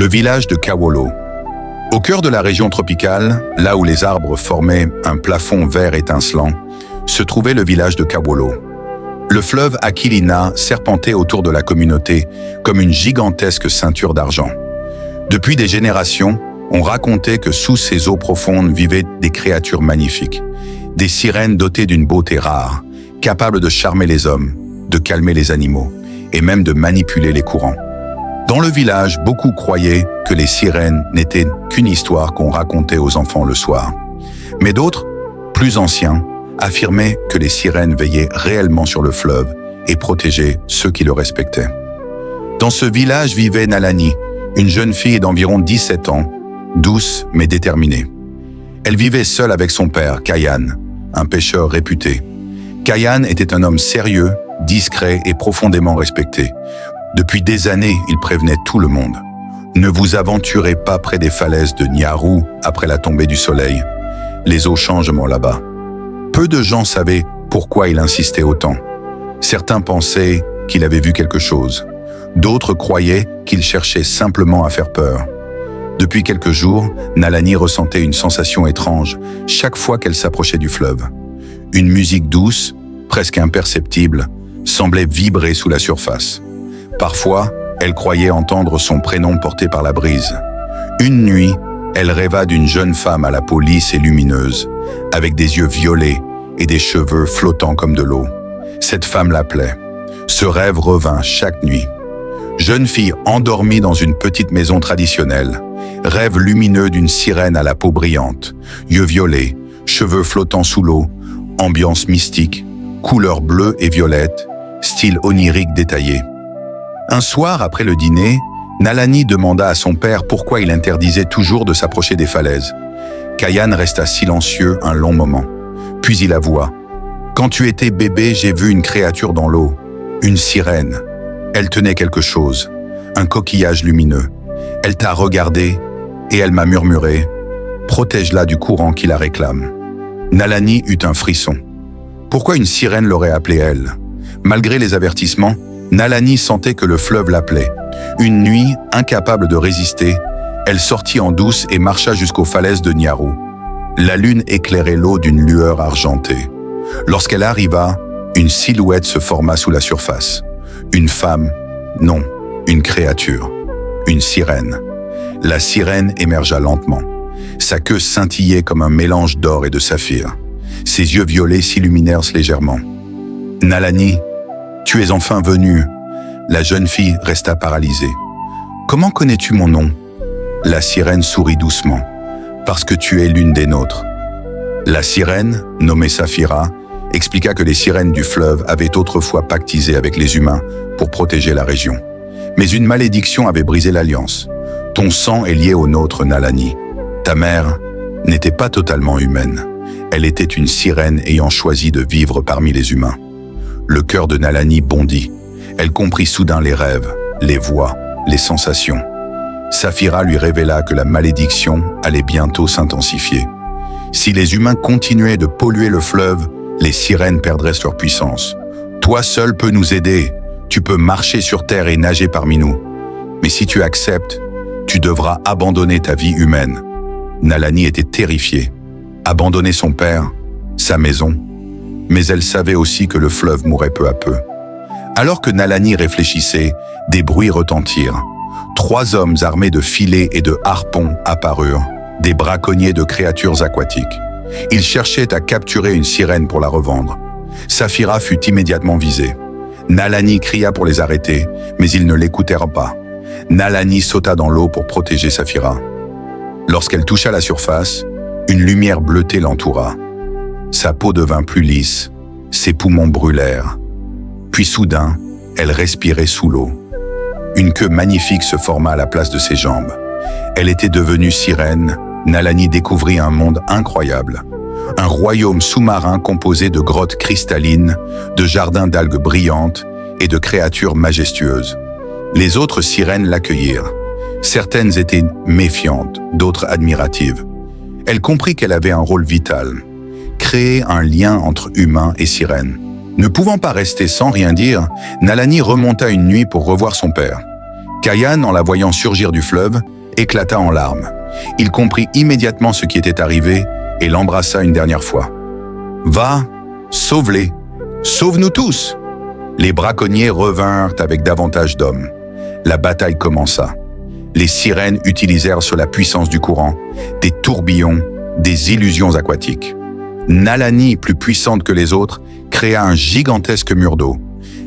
village de Kawolo. Au cœur de la région tropicale, là où les arbres formaient un plafond vert étincelant, se trouvait le village de Kawolo. Le fleuve Aquilina serpentait autour de la communauté comme une gigantesque ceinture d'argent. Depuis des générations, on racontait que sous ces eaux profondes vivaient des créatures magnifiques, des sirènes dotées d'une beauté rare, capables de charmer les hommes, de calmer les animaux et même de manipuler les courants. Dans le village, beaucoup croyaient que les sirènes n'étaient qu'une histoire qu'on racontait aux enfants le soir. Mais d'autres, plus anciens, affirmaient que les sirènes veillaient réellement sur le fleuve et protégeaient ceux qui le respectaient. Dans ce village vivait Nalani, une jeune fille d'environ 17 ans, douce mais déterminée. Elle vivait seule avec son père, Kayan, un pêcheur réputé. Kayan était un homme sérieux, discret et profondément respecté. Depuis des années, il prévenait tout le monde. Ne vous aventurez pas près des falaises de Nyaru après la tombée du soleil. Les eaux changent là-bas. Peu de gens savaient pourquoi il insistait autant. Certains pensaient qu'il avait vu quelque chose. D'autres croyaient qu'il cherchait simplement à faire peur. Depuis quelques jours, Nalani ressentait une sensation étrange chaque fois qu'elle s'approchait du fleuve. Une musique douce, presque imperceptible, semblait vibrer sous la surface. Parfois, elle croyait entendre son prénom porté par la brise. Une nuit, elle rêva d'une jeune femme à la peau lisse et lumineuse, avec des yeux violets et des cheveux flottant comme de l'eau. Cette femme l'appelait. Ce rêve revint chaque nuit. Jeune fille endormie dans une petite maison traditionnelle, rêve lumineux d'une sirène à la peau brillante, yeux violets, cheveux flottant sous l'eau, ambiance mystique, couleurs bleues et violettes, style onirique détaillé. Un soir, après le dîner, Nalani demanda à son père pourquoi il interdisait toujours de s'approcher des falaises. Kayan resta silencieux un long moment. Puis il avoua. « Quand tu étais bébé, j'ai vu une créature dans l'eau, une sirène. Elle tenait quelque chose, un coquillage lumineux. Elle t'a regardé et elle m'a murmuré « Protège-la du courant qui la réclame ». Nalani eut un frisson. Pourquoi une sirène l'aurait appelée elle? Malgré les avertissements, Nalani sentait que le fleuve l'appelait. Une nuit, incapable de résister, elle sortit en douce et marcha jusqu'aux falaises de Nyaru. La lune éclairait l'eau d'une lueur argentée. Lorsqu'elle arriva, une silhouette se forma sous la surface. Une femme, non, une créature, une sirène. La sirène émergea lentement. Sa queue scintillait comme un mélange d'or et de saphir. Ses yeux violets s'illuminèrent légèrement. « Nalani, tu es enfin venue. » La jeune fille resta paralysée. « Comment connais-tu mon nom ?» La sirène sourit doucement. « Parce que tu es l'une des nôtres. » La sirène, nommée Saphira, expliqua que les sirènes du fleuve avaient autrefois pactisé avec les humains pour protéger la région. Mais une malédiction avait brisé l'alliance. Ton sang est lié au nôtre, Nalani. Ta mère n'était pas totalement humaine. Elle était une sirène ayant choisi de vivre parmi les humains. Le cœur de Nalani bondit. Elle comprit soudain les rêves, les voix, les sensations. Saphira lui révéla que la malédiction allait bientôt s'intensifier. Si les humains continuaient de polluer le fleuve, les sirènes perdraient leur puissance. Toi seul peux nous aider. Tu peux marcher sur terre et nager parmi nous. Mais si tu acceptes, tu devras abandonner ta vie humaine. Nalani était terrifiée. Abandonner son père, sa maison. Mais elle savait aussi que le fleuve mourrait peu à peu. Alors que Nalani réfléchissait, des bruits retentirent. 3 hommes armés de filets et de harpons apparurent, des braconniers de créatures aquatiques. Ils cherchaient à capturer une sirène pour la revendre. Saphira fut immédiatement visée. Nalani cria pour les arrêter, mais ils ne l'écoutèrent pas. Nalani sauta dans l'eau pour protéger Saphira. Lorsqu'elle toucha la surface, une lumière bleutée l'entoura. Sa peau devint plus lisse, ses poumons brûlèrent. Puis soudain, elle respirait sous l'eau. Une queue magnifique se forma à la place de ses jambes. Elle était devenue sirène. Nalani découvrit un monde incroyable. Un royaume sous-marin composé de grottes cristallines, de jardins d'algues brillantes et de créatures majestueuses. Les autres sirènes l'accueillirent. Certaines étaient méfiantes, d'autres admiratives. Elle comprit qu'elle avait un rôle vital, créer un lien entre humains et sirènes. Ne pouvant pas rester sans rien dire, Nalani remonta une nuit pour revoir son père. Kayan, en la voyant surgir du fleuve, éclata en larmes. Il comprit immédiatement ce qui était arrivé et l'embrassa une dernière fois. « Va, sauve-les, sauve-nous tous !» Les braconniers revinrent avec davantage d'hommes. La bataille commença. Les sirènes utilisèrent sur la puissance du courant des tourbillons, des illusions aquatiques. Nalani, plus puissante que les autres, créa un gigantesque mur d'eau.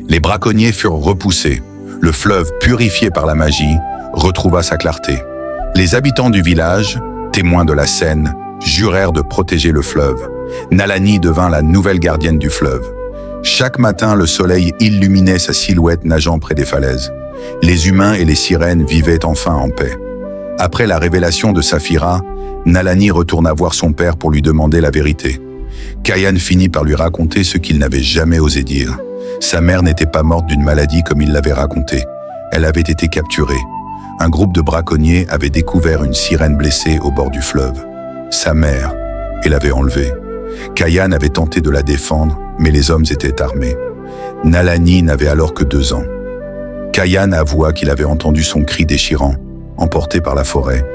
Les braconniers furent repoussés. Le fleuve, purifié par la magie, retrouva sa clarté. Les habitants du village, témoins de la scène, jurèrent de protéger le fleuve. Nalani devint la nouvelle gardienne du fleuve. Chaque matin, le soleil illuminait sa silhouette nageant près des falaises. Les humains et les sirènes vivaient enfin en paix. Après la révélation de Saphira, Nalani retourna voir son père pour lui demander la vérité. Kayan finit par lui raconter ce qu'il n'avait jamais osé dire. Sa mère n'était pas morte d'une maladie comme il l'avait raconté. Elle avait été capturée. Un groupe de braconniers avait découvert une sirène blessée au bord du fleuve. Sa mère, et l'avait enlevée. Kayan avait tenté de la défendre, mais les hommes étaient armés. Nalani n'avait alors que 2 ans. Kayan avoua qu'il avait entendu son cri déchirant, emporté par la forêt,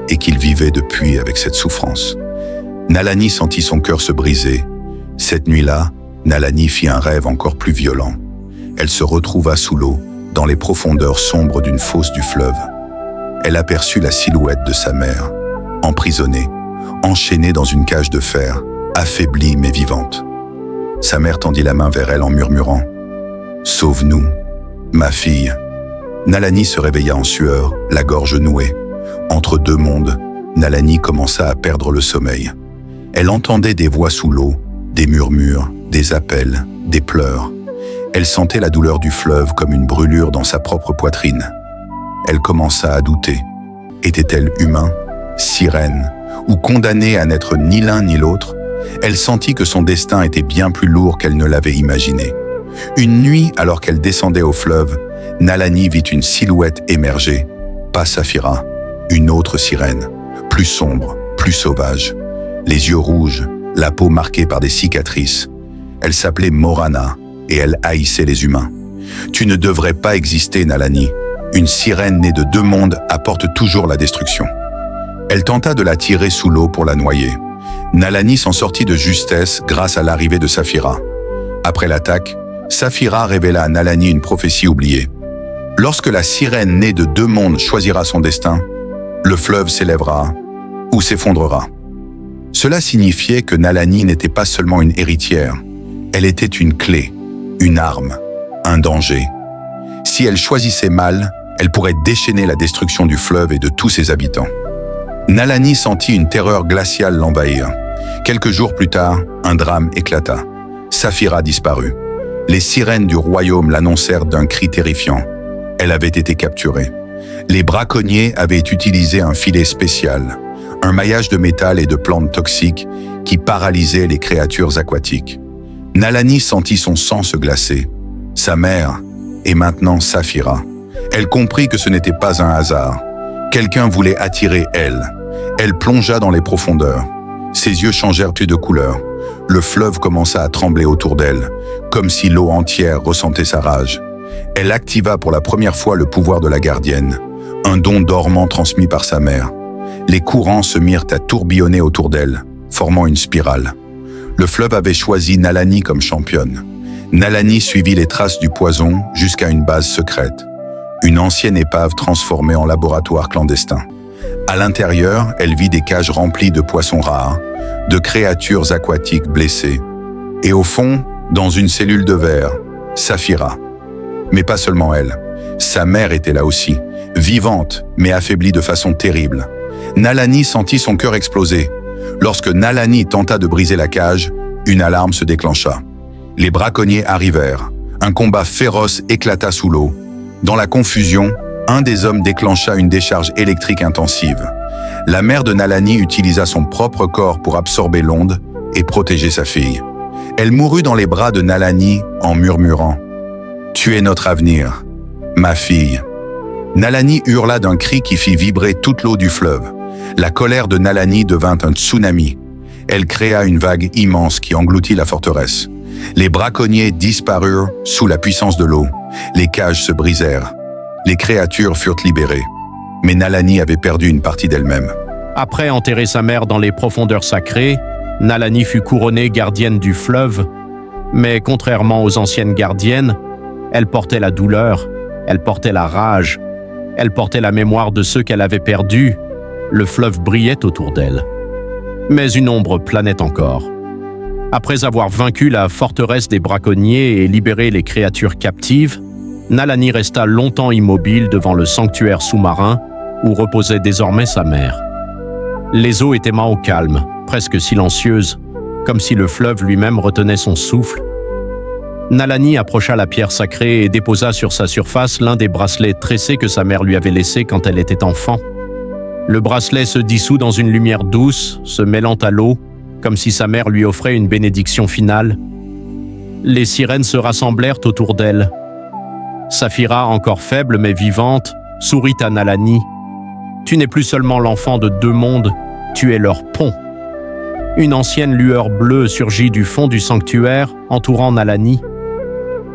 et qu'il vivait depuis avec cette souffrance. Nalani sentit son cœur se briser. Cette nuit-là, Nalani fit un rêve encore plus violent. Elle se retrouva sous l'eau, dans les profondeurs sombres d'une fosse du fleuve. Elle aperçut la silhouette de sa mère, emprisonnée, enchaînée dans une cage de fer, affaiblie mais vivante. Sa mère tendit la main vers elle en murmurant « Sauve-nous, ma fille !» Nalani se réveilla en sueur, la gorge nouée. Entre 2 mondes, Nalani commença à perdre le sommeil. Elle entendait des voix sous l'eau, des murmures, des appels, des pleurs. Elle sentait la douleur du fleuve comme une brûlure dans sa propre poitrine. Elle commença à douter. Était-elle humain, sirène, ou condamnée à n'être ni l'un ni l'autre? Elle sentit que son destin était bien plus lourd qu'elle ne l'avait imaginé. Une nuit, alors qu'elle descendait au fleuve, Nalani vit une silhouette émerger. Pas Saphira, une autre sirène, plus sombre, plus sauvage. Les yeux rouges, la peau marquée par des cicatrices. Elle s'appelait Morana et elle haïssait les humains. « Tu ne devrais pas exister, Nalani. Une sirène née de 2 mondes apporte toujours la destruction. » Elle tenta de la tirer sous l'eau pour la noyer. Nalani s'en sortit de justesse grâce à l'arrivée de Saphira. Après l'attaque, Saphira révéla à Nalani une prophétie oubliée. Lorsque la sirène née de 2 mondes choisira son destin, le fleuve s'élèvera ou s'effondrera. Cela signifiait que Nalani n'était pas seulement une héritière, elle était une clé, une arme, un danger. Si elle choisissait mal, elle pourrait déchaîner la destruction du fleuve et de tous ses habitants. Nalani sentit une terreur glaciale l'envahir. Quelques jours plus tard, un drame éclata. Saphira disparut. Les sirènes du royaume l'annoncèrent d'un cri terrifiant. Elle avait été capturée. Les braconniers avaient utilisé un filet spécial, un maillage de métal et de plantes toxiques qui paralysaient les créatures aquatiques. Nalani sentit son sang se glacer. Sa mère, et maintenant Saphira. Elle comprit que ce n'était pas un hasard. Quelqu'un voulait attirer elle. Elle plongea dans les profondeurs. Ses yeux changèrent de couleur. Le fleuve commença à trembler autour d'elle, comme si l'eau entière ressentait sa rage. Elle activa pour la première fois le pouvoir de la gardienne, un don dormant transmis par sa mère. Les courants se mirent à tourbillonner autour d'elle, formant une spirale. Le fleuve avait choisi Nalani comme championne. Nalani suivit les traces du poison jusqu'à une base secrète, une ancienne épave transformée en laboratoire clandestin. À l'intérieur, elle vit des cages remplies de poissons rares, de créatures aquatiques blessées. Et au fond, dans une cellule de verre, Saphira. Mais pas seulement elle. Sa mère était là aussi, vivante, mais affaiblie de façon terrible. Nalani sentit son cœur exploser. Lorsque Nalani tenta de briser la cage, une alarme se déclencha. Les braconniers arrivèrent. Un combat féroce éclata sous l'eau. Dans la confusion, un des hommes déclencha une décharge électrique intensive. La mère de Nalani utilisa son propre corps pour absorber l'onde et protéger sa fille. Elle mourut dans les bras de Nalani en murmurant « Tu es notre avenir, ma fille ». Nalani hurla d'un cri qui fit vibrer toute l'eau du fleuve. La colère de Nalani devint un tsunami. Elle créa une vague immense qui engloutit la forteresse. Les braconniers disparurent sous la puissance de l'eau. Les cages se brisèrent. Les créatures furent libérées, mais Nalani avait perdu une partie d'elle-même. Après enterrer sa mère dans les profondeurs sacrées, Nalani fut couronnée gardienne du fleuve, mais contrairement aux anciennes gardiennes, elle portait la douleur, elle portait la rage, elle portait la mémoire de ceux qu'elle avait perdus. Le fleuve brillait autour d'elle. Mais une ombre planait encore. Après avoir vaincu la forteresse des braconniers et libéré les créatures captives, Nalani resta longtemps immobile devant le sanctuaire sous-marin où reposait désormais sa mère. Les eaux étaient au calme, presque silencieuses, comme si le fleuve lui-même retenait son souffle. Nalani approcha la pierre sacrée et déposa sur sa surface l'un des bracelets tressés que sa mère lui avait laissés quand elle était enfant. Le bracelet se dissout dans une lumière douce, se mêlant à l'eau, comme si sa mère lui offrait une bénédiction finale. Les sirènes se rassemblèrent autour d'elle. Saphira, encore faible mais vivante, sourit à Nalani. « Tu n'es plus seulement l'enfant de deux mondes, tu es leur pont. » Une ancienne lueur bleue surgit du fond du sanctuaire, entourant Nalani.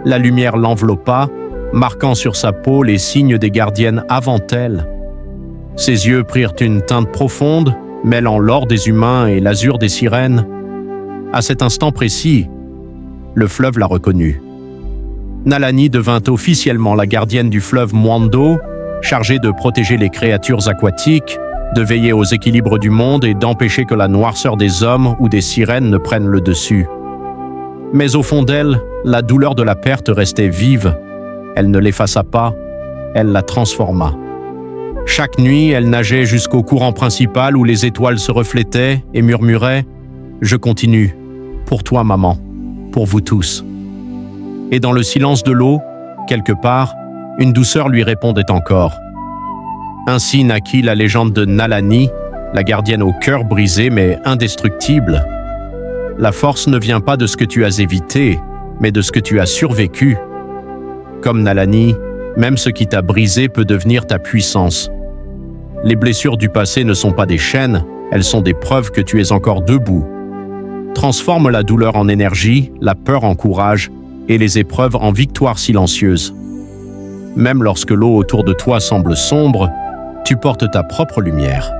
La lumière l'enveloppa, marquant sur sa peau les signes des gardiennes avant elle. Ses yeux prirent une teinte profonde, mêlant l'or des humains et l'azur des sirènes. À cet instant précis, le fleuve la reconnut. Nalani devint officiellement la gardienne du fleuve Mwando, chargée de protéger les créatures aquatiques, de veiller aux équilibres du monde et d'empêcher que la noirceur des hommes ou des sirènes ne prenne le dessus. Mais au fond d'elle, la douleur de la perte restait vive. Elle ne l'effaça pas, elle la transforma. Chaque nuit, elle nageait jusqu'au courant principal où les étoiles se reflétaient et murmuraient « Je continue, pour toi maman, pour vous tous ». Et dans le silence de l'eau, quelque part, une douceur lui répondait encore. Ainsi naquit la légende de Nalani, la gardienne au cœur brisé mais indestructible. La force ne vient pas de ce que tu as évité, mais de ce que tu as survécu. Comme Nalani, même ce qui t'a brisé peut devenir ta puissance. Les blessures du passé ne sont pas des chaînes, elles sont des preuves que tu es encore debout. Transforme la douleur en énergie, la peur en courage et les épreuves en victoire silencieuse. Même lorsque l'eau autour de toi semble sombre, tu portes ta propre lumière.